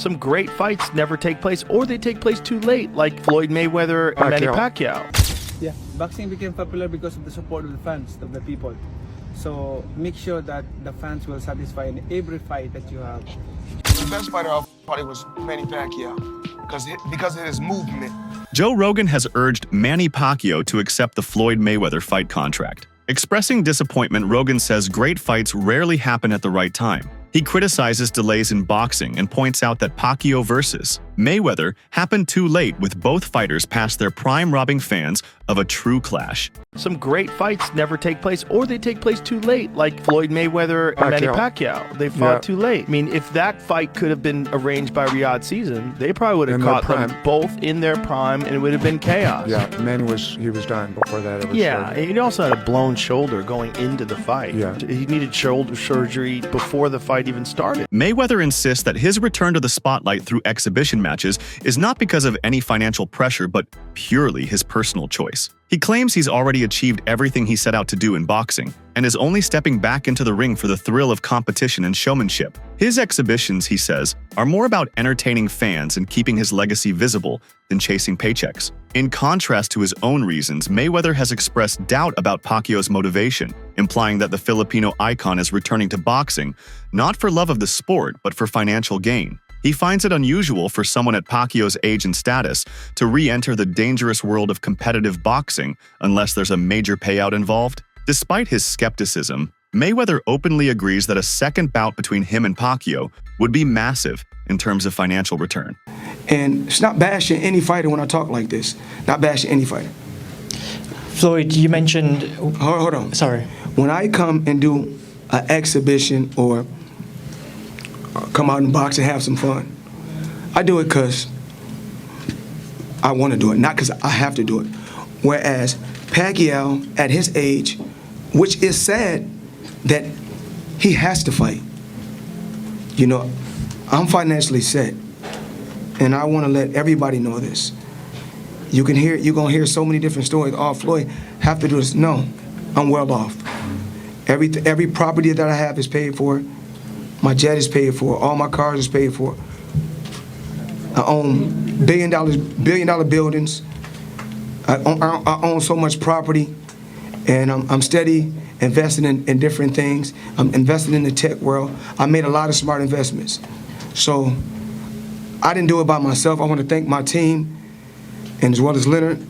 Some great fights never take place, or they take place too late, like Floyd Mayweather and Manny Pacquiao. Yeah, boxing became popular because of the support of the fans, of the people. So make sure that the fans will satisfy in every fight that you have. The best fighter I probably was Manny Pacquiao because of his movement. Joe Rogan has urged Manny Pacquiao to accept the Floyd Mayweather fight contract. Expressing disappointment, Rogan says great fights rarely happen at the right time. He criticizes delays in boxing and points out that Pacquiao versus Mayweather happened too late, with both fighters past their prime, robbing fans of a true clash. Some great fights never take place, or they take place too late, like Floyd Mayweather and Manny Pacquiao. They fought too late. I mean, if that fight could have been arranged by Riyadh Season, they probably would have caught them both in their prime, and it would have been chaos. Yeah, Manny was done before that. And he also had a blown shoulder going into the fight. Yeah. He needed shoulder surgery before the fight even started. Mayweather insists that his return to the spotlight through exhibition matches is not because of any financial pressure, but purely his personal choice. He claims he's already achieved everything he set out to do in boxing, and is only stepping back into the ring for the thrill of competition and showmanship. His exhibitions, he says, are more about entertaining fans and keeping his legacy visible than chasing paychecks. In contrast to his own reasons, Mayweather has expressed doubt about Pacquiao's motivation, implying that the Filipino icon is returning to boxing, not for love of the sport, but for financial gain. He finds it unusual for someone at Pacquiao's age and status to re-enter the dangerous world of competitive boxing unless there's a major payout involved. Despite his skepticism, Mayweather openly agrees that a second bout between him and Pacquiao would be massive in terms of financial return. And it's not bashing any fighter when I talk like this. Not bashing any fighter. Floyd, you mentioned... Hold on. Sorry. When I come and do an exhibition or come out and box and have some fun, I do it because I want to do it, not because I have to do it. Whereas Pacquiao, at his age, which is sad that he has to fight. You know, I'm financially set, and I want to let everybody know this. You're gonna hear so many different stories. Oh, Floyd have to do this. No, I'm well off. Every property that I have is paid for. My jet is paid for. All my cars is paid for. I own billion dollar buildings. I own so much property, and I'm steady investing in different things. I'm investing in the tech world. I made a lot of smart investments. So I didn't do it by myself. I want to thank my team, and as well as Leonard,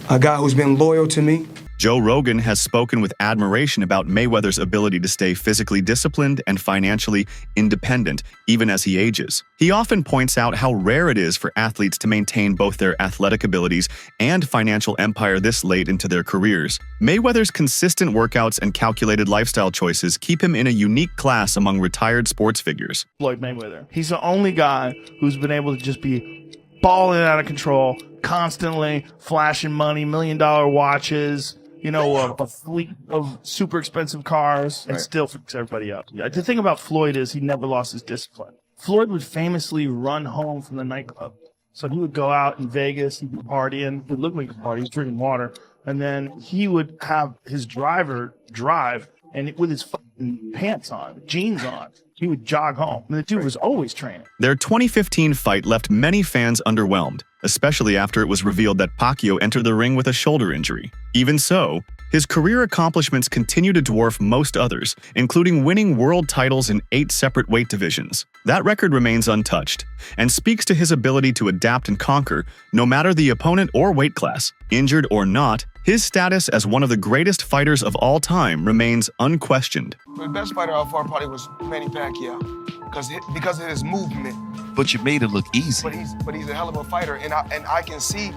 a guy who's been loyal to me. Joe Rogan has spoken with admiration about Mayweather's ability to stay physically disciplined and financially independent even as he ages. He often points out how rare it is for athletes to maintain both their athletic abilities and financial empire this late into their careers. Mayweather's consistent workouts and calculated lifestyle choices keep him in a unique class among retired sports figures. Floyd Mayweather. He's the only guy who's been able to just be balling out of control, constantly flashing money, $1 million watches, you know, a fleet of super expensive cars, and still freaks everybody out. The thing about Floyd is he never lost his discipline. Floyd would famously run home from the nightclub. So he would go out in Vegas, he'd be partying, it looked like a party, he's drinking water, and then he would have his driver drive, and with his fucking pants on, jeans on, he would jog home. And the dude was always training. Their 2015 fight left many fans underwhelmed, especially after it was revealed that Pacquiao entered the ring with a shoulder injury. Even so, his career accomplishments continue to dwarf most others, including winning world titles in 8 separate weight divisions. That record remains untouched, and speaks to his ability to adapt and conquer, no matter the opponent or weight class. Injured or not, his status as one of the greatest fighters of all time remains unquestioned. The best fighter I fought probably was Manny Pacquiao because of his movement. But you made it look easy. But he's a hell of a fighter, and I can see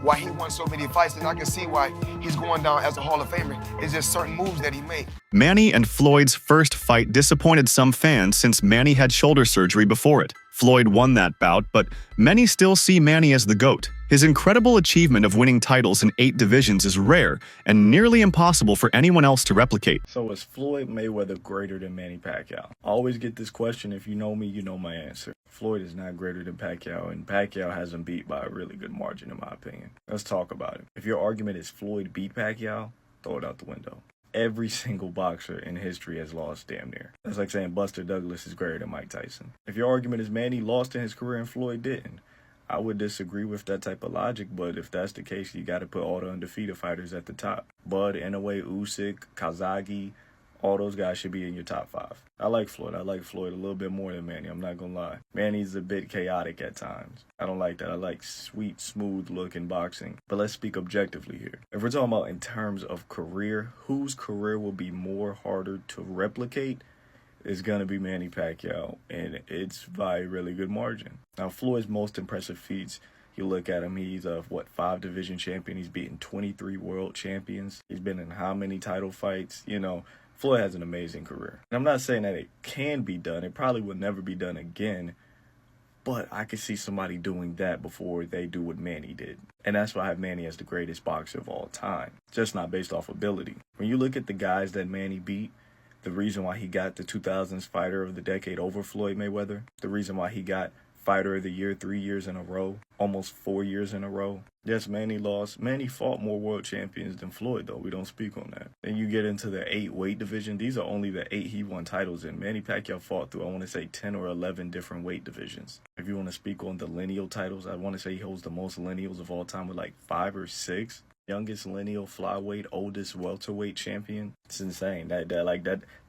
why he won so many fights, and I can see why he's going down as a Hall of Famer. It's just certain moves that he made. Manny and Floyd's first fight disappointed some fans since Manny had shoulder surgery before it. Floyd won that bout, but many still see Manny as the GOAT. His incredible achievement of winning titles in 8 divisions is rare and nearly impossible for anyone else to replicate. So is Floyd Mayweather greater than Manny Pacquiao? I always get this question. If you know me, you know my answer. Floyd is not greater than Pacquiao, and Pacquiao has him beat by a really good margin in my opinion. Let's talk about it. If your argument is Floyd beat Pacquiao, throw it out the window. Every single boxer in history has lost damn near. That's like saying Buster Douglas is greater than Mike Tyson. If your argument is Manny lost in his career and Floyd didn't, I would disagree with that type of logic, but if that's the case, you got to put all the undefeated fighters at the top. Bud, Inoue, Usyk, Kazagi, all those guys should be in your top 5. I like Floyd. I like Floyd a little bit more than Manny. I'm not going to lie. Manny's a bit chaotic at times. I don't like that. I like sweet, smooth looking boxing. But let's speak objectively here. If we're talking about in terms of career, whose career will be more harder to replicate? Is going to be Manny Pacquiao, and it's by a really good margin. Now, Floyd's most impressive feats, you look at him, he's a, 5 division champion. He's beaten 23 world champions. He's been in how many title fights? You know, Floyd has an amazing career. And I'm not saying that it can be done. It probably will never be done again, but I could see somebody doing that before they do what Manny did. And that's why I have Manny as the greatest boxer of all time, just not based off ability. When you look at the guys that Manny beat, the reason why he got the 2000s Fighter of the Decade over Floyd Mayweather, the reason why he got Fighter of the Year 3 years in a row, almost 4 years in a row. Yes, Manny lost. Manny fought more world champions than Floyd, though. We don't speak on that. Then you get into the 8 weight division. These are only the 8 he won titles in. Manny Pacquiao fought through, I want to say, 10 or 11 different weight divisions. If you want to speak on the lineal titles, I want to say he holds the most lineals of all time with like 5 or 6. Youngest lineal flyweight, oldest welterweight champion. It's insane. That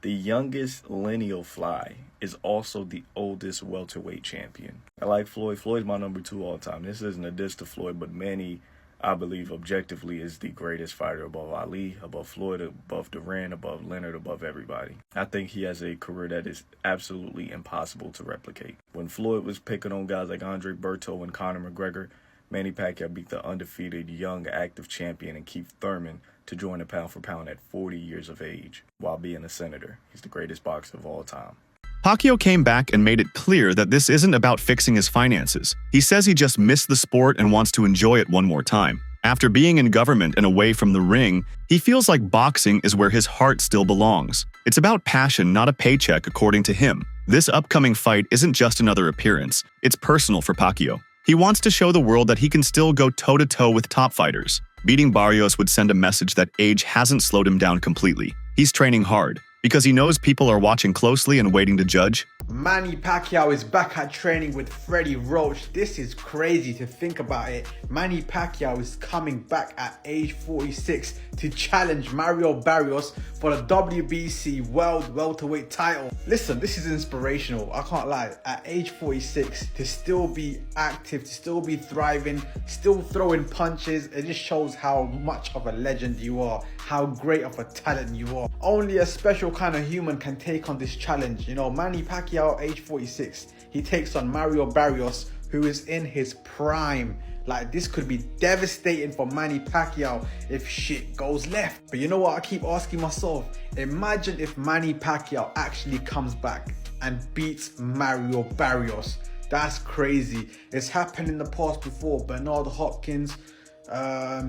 the youngest lineal fly is also the oldest welterweight champion. I like Floyd. Floyd's my number 2 all time. This isn't a diss to Floyd, but Manny, I believe objectively, is the greatest fighter above Ali, above Floyd, above Duran, above Leonard, above everybody. I think he has a career that is absolutely impossible to replicate. When Floyd was picking on guys like Andre Berto and Conor McGregor, Manny Pacquiao beat the undefeated young active champion and Keith Thurman to join the pound for pound at 40 years of age while being a senator. He's the greatest boxer of all time. Pacquiao came back and made it clear that this isn't about fixing his finances. He says he just missed the sport and wants to enjoy it one more time. After being in government and away from the ring, he feels like boxing is where his heart still belongs. It's about passion, not a paycheck, according to him. This upcoming fight isn't just another appearance. It's personal for Pacquiao. He wants to show the world that he can still go toe-to-toe with top fighters. Beating Barrios would send a message that age hasn't slowed him down completely. He's training hard, because he knows people are watching closely and waiting to judge. Manny Pacquiao is back at training with Freddie Roach. This is crazy to think about it. Manny Pacquiao is coming back at age 46 to challenge Mario Barrios for the WBC World Welterweight title. Listen, this is inspirational. I can't lie. At age 46, to still be active, to still be thriving, still throwing punches, it just shows how much of a legend you are, how great of a talent you are. Only a special kind of human can take on this challenge. You know, Manny Pacquiao, age 46, he takes on Mario Barrios, who is in his prime. Like, this could be devastating for Manny Pacquiao if shit goes left. But you know what I keep asking myself? Imagine if Manny Pacquiao actually comes back and beats Mario Barrios. That's crazy. It's happened in the past before. Bernard Hopkins,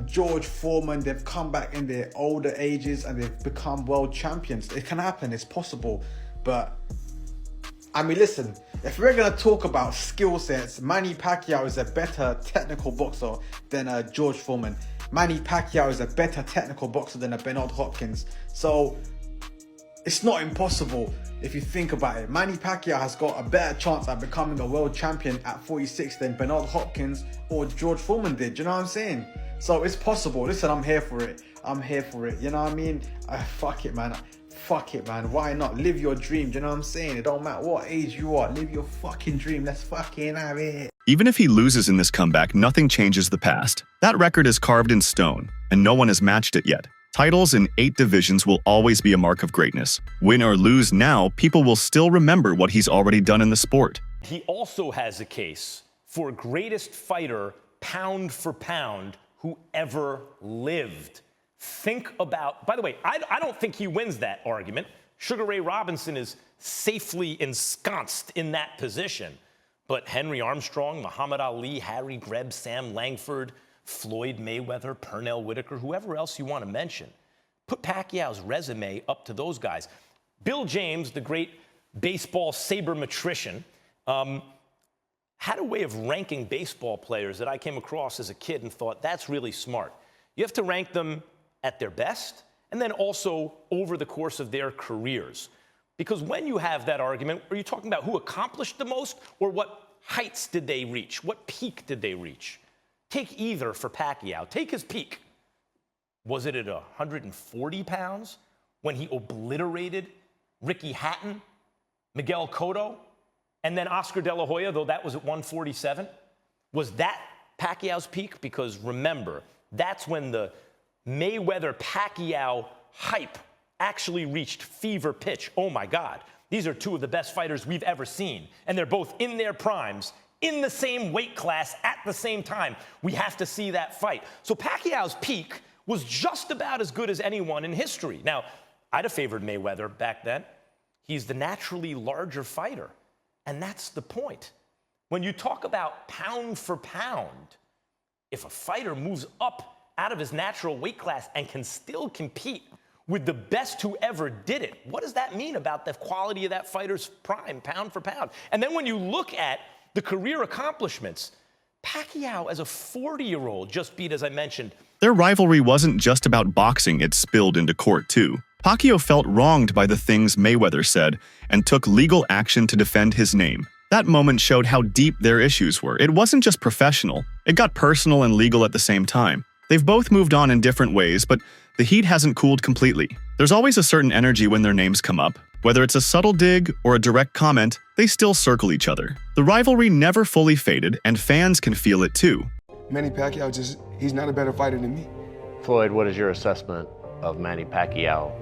George Foreman, they've come back in their older ages and they've become world champions. It can happen, it's possible. But I mean, listen, if we're going to talk about skill sets, Manny Pacquiao is a better technical boxer than George Foreman. Manny Pacquiao is a better technical boxer than a Bernard Hopkins. So it's not impossible if you think about it. Manny Pacquiao has got a better chance at becoming a world champion at 46 than Bernard Hopkins or George Foreman did. You know what I'm saying? So it's possible. Listen, I'm here for it. I'm here for it. You know what I mean? Fuck it, man. Fuck it, man. Why not? Live your dream. Do you know what I'm saying? It don't matter what age you are. Live your fucking dream. Let's fucking have it. Even if he loses in this comeback, nothing changes the past. That record is carved in stone, and no one has matched it yet. Titles in 8 divisions will always be a mark of greatness. Win or lose now, people will still remember what he's already done in the sport. He also has a case for greatest fighter, pound for pound, who ever lived. Think about, by the way, I don't think he wins that argument. Sugar Ray Robinson is safely ensconced in that position. But Henry Armstrong, Muhammad Ali, Harry Greb, Sam Langford, Floyd Mayweather, Pernell Whitaker, whoever else you want to mention, put Pacquiao's resume up to those guys. Bill James, the great baseball sabermetrician, had a way of ranking baseball players that I came across as a kid and thought, that's really smart. You have to rank them at their best, and then also over the course of their careers. Because when you have that argument, are you talking about who accomplished the most or what heights did they reach? What peak did they reach? Take either for Pacquiao. Take his peak. Was it at 140 pounds when he obliterated Ricky Hatton, Miguel Cotto, and then Oscar De La Hoya, though that was at 147? Was that Pacquiao's peak? Because remember, that's when the Mayweather-Pacquiao hype actually reached fever pitch. Oh my God, these are two of the best fighters we've ever seen. And they're both in their primes, in the same weight class at the same time. We have to see that fight. So Pacquiao's peak was just about as good as anyone in history. Now, I'd have favored Mayweather back then. He's the naturally larger fighter. And that's the point. When you talk about pound for pound, if a fighter moves up out of his natural weight class and can still compete with the best who ever did it, what does that mean about the quality of that fighter's prime, pound for pound? And then when you look at the career accomplishments, Pacquiao as a 40-year-old just beat, as I mentioned. Their rivalry wasn't just about boxing, it spilled into court too. Pacquiao felt wronged by the things Mayweather said and took legal action to defend his name. That moment showed how deep their issues were. It wasn't just professional, it got personal and legal at the same time. They've both moved on in different ways, but the heat hasn't cooled completely. There's always a certain energy when their names come up. Whether it's a subtle dig or a direct comment, they still circle each other. The rivalry never fully faded, and fans can feel it too. Manny Pacquiao he's not a better fighter than me. Floyd, what is your assessment of Manny Pacquiao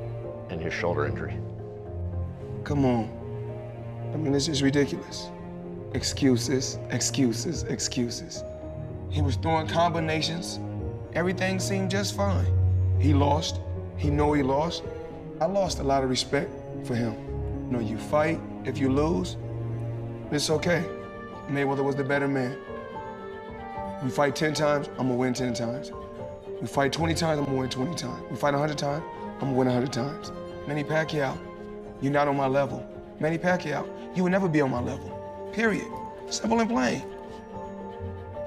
and his shoulder injury? Come on. I mean, this is ridiculous. Excuses, excuses, excuses. He was throwing combinations. Everything seemed just fine. He lost. He know he lost. I lost a lot of respect for him. You know, you fight. If you lose, it's okay. Mayweather was the better man. We fight 10 times, I'm gonna win 10 times. We fight 20 times, I'm gonna win 20 times. We fight 100 times, I'm gonna win 100 times. Manny Pacquiao, you're not on my level. Manny Pacquiao, you will never be on my level. Period. Simple and plain.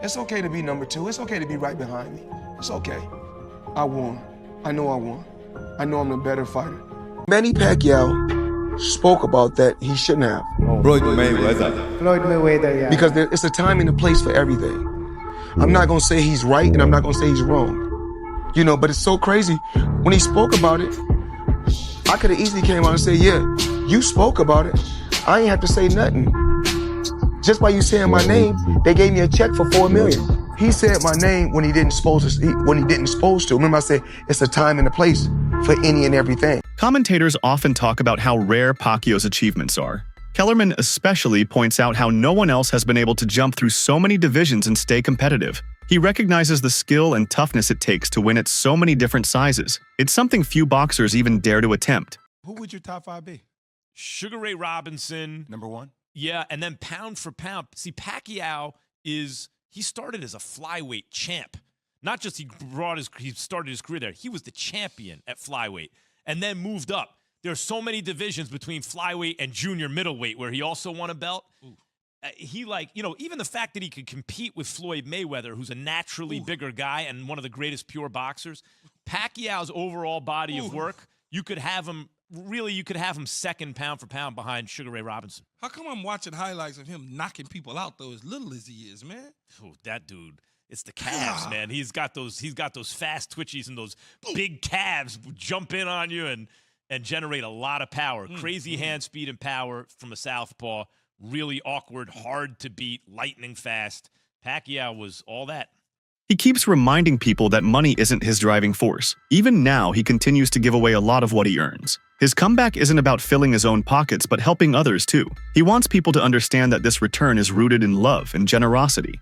It's okay to be number 2. It's okay to be right behind me. It's okay. I won. I know I won. I know I'm the better fighter. Manny Pacquiao spoke about that he shouldn't have. Floyd Mayweather. Floyd Mayweather, yeah. Because it's a time and a place for everything. I'm not gonna say he's right and I'm not gonna say he's wrong. You know, but it's so crazy. When he spoke about it, I could have easily came out and said, yeah, you spoke about it. I ain't have to say nothing. Just by you saying my name, they gave me a check for $4 million. He said my name when he didn't supposed to. Remember I said, it's a time and a place for any and everything. Commentators often talk about how rare Pacquiao's achievements are. Kellerman especially points out how no one else has been able to jump through so many divisions and stay competitive. He recognizes the skill and toughness it takes to win at so many different sizes. It's something few boxers even dare to attempt. Who would your top 5 be? Sugar Ray Robinson. Number 1? Yeah, and then pound for pound. See, Pacquiao he started as a flyweight champ. Not just he started his career there. He was the champion at flyweight and then moved up. There are so many divisions between flyweight and junior middleweight where he also won a belt. Even the fact that he could compete with Floyd Mayweather, who's a naturally bigger guy and one of the greatest pure boxers, Pacquiao's overall body of work, you could have him second pound for pound behind Sugar Ray Robinson. How come I'm watching highlights of him knocking people out though, as little as he is, man? Oh, that dude. It's the calves, man. He's got those fast twitchies and those big calves jump in on you and generate a lot of power. Crazy hand speed and power from a southpaw. Really awkward, hard to beat, lightning fast. Pacquiao was all that. He keeps reminding people that money isn't his driving force. Even now, he continues to give away a lot of what he earns. His comeback isn't about filling his own pockets, but helping others too. He wants people to understand that this return is rooted in love and generosity.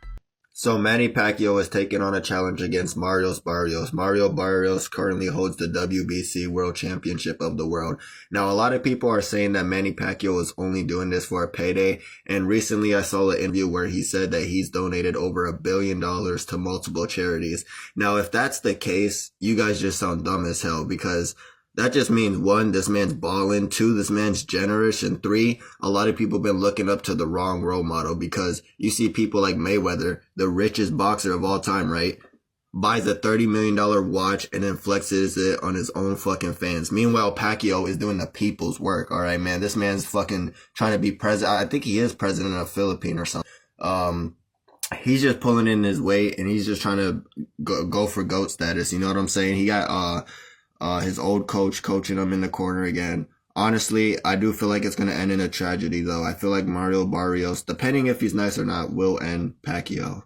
So Manny Pacquiao is taking on a challenge against Mario Barrios. Mario Barrios currently holds the WBC World Championship of the world. Now, a lot of people are saying that Manny Pacquiao is only doing this for a payday. And recently I saw an interview where he said that he's donated over $1 billion to multiple charities. Now, if that's the case, you guys just sound dumb as hell, because that just means 1, this man's balling, 2, this man's generous, and 3, a lot of people have been looking up to the wrong role model, because you see people like Mayweather, the richest boxer of all time, right? buys a $30 million watch and then flexes it on his own fucking fans. Meanwhile, Pacquiao is doing the people's work. All right, man. This man's fucking trying to be president. I think he is president of Philippines or something. He's just pulling in his weight and he's just trying to go for GOAT status. You know what I'm saying? He got his old coach coaching him in the corner again. Honestly, I do feel like it's going to end in a tragedy, though. I feel like Mario Barrios, depending if he's nice or not, will end Pacquiao.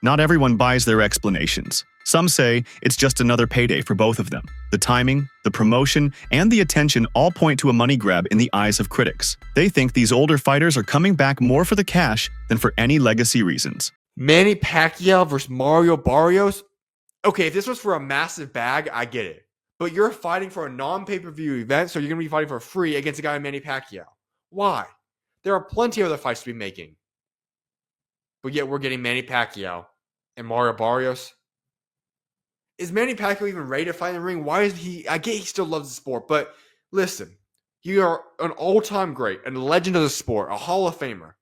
Not everyone buys their explanations. Some say it's just another payday for both of them. The timing, the promotion, and the attention all point to a money grab in the eyes of critics. They think these older fighters are coming back more for the cash than for any legacy reasons. Manny Pacquiao versus Mario Barrios? Okay, if this was for a massive bag, I get it. But you're fighting for a non-pay-per-view event, so you're going to be fighting for free against a guy like Manny Pacquiao. Why? There are plenty of other fights to be making. But yet we're getting Manny Pacquiao and Mario Barrios. Is Manny Pacquiao even ready to fight in the ring? Why is he? I get he still loves the sport, but listen, you are an all-time great, a legend of the sport, a Hall of Famer.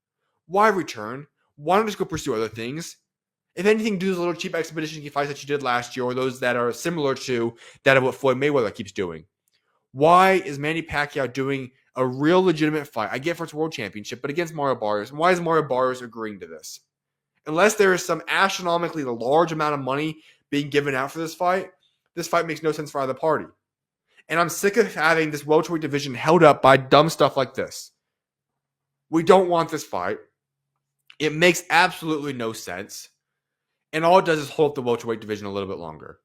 Why return? Why not just go pursue other things? If anything, do those little cheap expedition fights that you did last year, or those that are similar to that of what Floyd Mayweather keeps doing. Why is Manny Pacquiao doing a real legitimate fight? I get for its world championship, but against Mario Barrios. And why is Mario Barrios agreeing to this? Unless there is some astronomically large amount of money being given out for this fight makes no sense for either party. And I'm sick of having this welterweight division held up by dumb stuff like this. We don't want this fight. It makes absolutely no sense. And all it does is hold up the welterweight division a little bit longer.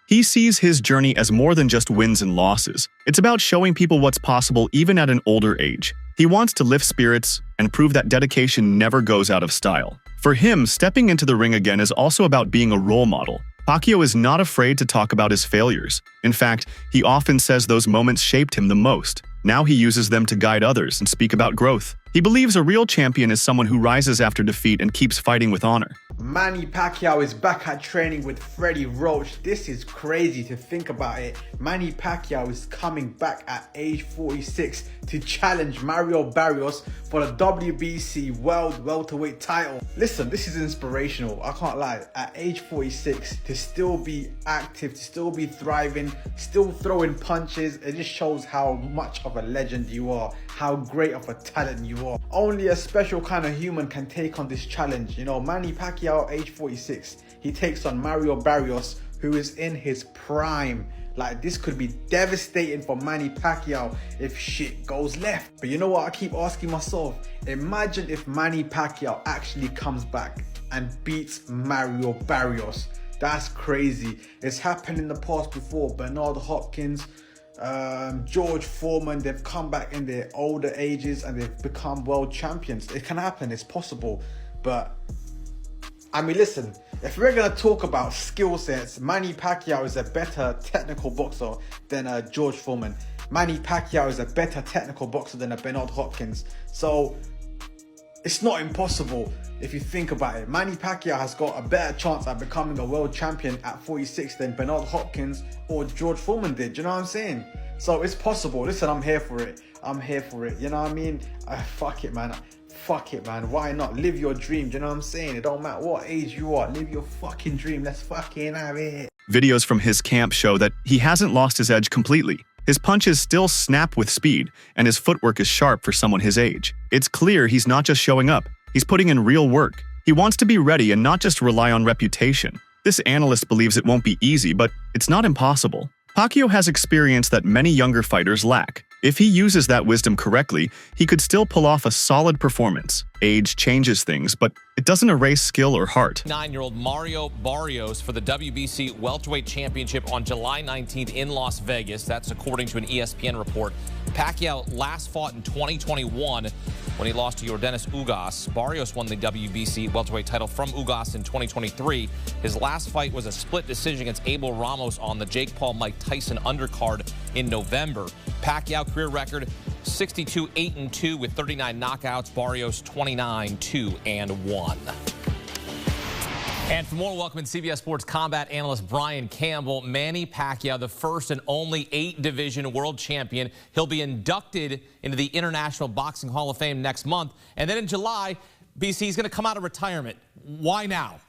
He sees his journey as more than just wins and losses. It's about showing people what's possible even at an older age. He wants to lift spirits and prove that dedication never goes out of style. For him, stepping into the ring again is also about being a role model. Pacquiao is not afraid to talk about his failures. In fact, he often says those moments shaped him the most. Now he uses them to guide others and speak about growth. He believes a real champion is someone who rises after defeat and keeps fighting with honor. Manny Pacquiao is back at training with Freddie Roach. This is crazy to think about it. Manny Pacquiao is coming back at age 46 to challenge Mario Barrios for the WBC World Welterweight title. Listen, this is inspirational. I can't lie. At age 46, to still be active, to still be thriving, still throwing punches, it just shows how much of a legend you are, how great of a talent you are. Only a special kind of human can take on this challenge. You know, Manny Pacquiao, age 46, he takes on Mario Barrios, who is in his prime. Like, this could be devastating for Manny Pacquiao if shit goes left. But you know what I keep asking myself? Imagine if Manny Pacquiao actually comes back and beats Mario Barrios. That's crazy. It's happened in the past before. Bernard Hopkins, George Foreman, they've come back in their older ages and they've become world champions. It can happen, it's possible. But I mean, listen, if we're going to talk about skill sets, Manny Pacquiao is a better technical boxer than George Foreman. Manny Pacquiao is a better technical boxer than Bernard Hopkins. So it's not impossible if you think about it. Manny Pacquiao has got a better chance at becoming a world champion at 46 than Bernard Hopkins or George Foreman did. You know what I'm saying? So it's possible. Listen, I'm here for it. I'm here for it. You know what I mean? Fuck it, man. Fuck it, man. Why not? Live your dream. Do you know what I'm saying? It don't matter what age you are. Live your fucking dream. Let's fucking have it. Videos from his camp show that he hasn't lost his edge completely. His punches still snap with speed, and his footwork is sharp for someone his age. It's clear he's not just showing up. He's putting in real work. He wants to be ready and not just rely on reputation. This analyst believes it won't be easy, but it's not impossible. Pacquiao has experience that many younger fighters lack. If he uses that wisdom correctly, he could still pull off a solid performance. Age changes things, but it doesn't erase skill or heart. 9-year-old Mario Barrios for the WBC Welterweight Championship on July 19th in Las Vegas. That's according to an ESPN report. Pacquiao last fought in 2021 when he lost to Yordenis Ugas. Barrios won the WBC welterweight title from Ugas in 2023. His last fight was a split decision against Abel Ramos on the Jake Paul-Mike Tyson undercard in November. Pacquiao career record 62-8-2 with 39 knockouts. Barrios 29-2-1. And for more, welcome in CBS Sports combat analyst Brian Campbell. Manny Pacquiao, the first and only 8-division world champion. He'll be inducted into the International Boxing Hall of Fame next month. And then in July, BC is going to come out of retirement. Why now?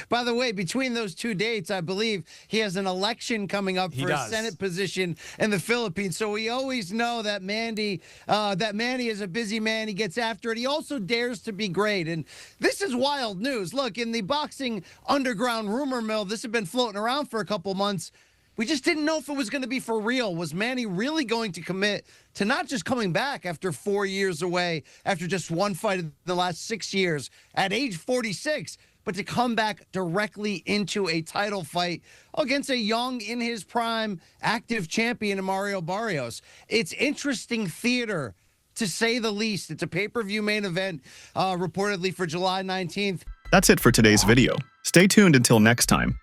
By the way, between those two dates, I believe he has an election coming up for a Senate position in the Philippines. So we always know that Manny is a busy man. He gets after it. He also dares to be great. And this is wild news. Look, in the boxing underground rumor mill, this had been floating around for a couple months. We just didn't know if it was going to be for real. Was Manny really going to commit to not just coming back after 4 years away, after just one fight in the last 6 years at age 46, but to come back directly into a title fight against a young, in his prime, active champion in Mario Barrios? It's interesting theater, to say the least. It's a pay-per-view main event, reportedly for July 19th. That's it for today's video. Stay tuned until next time.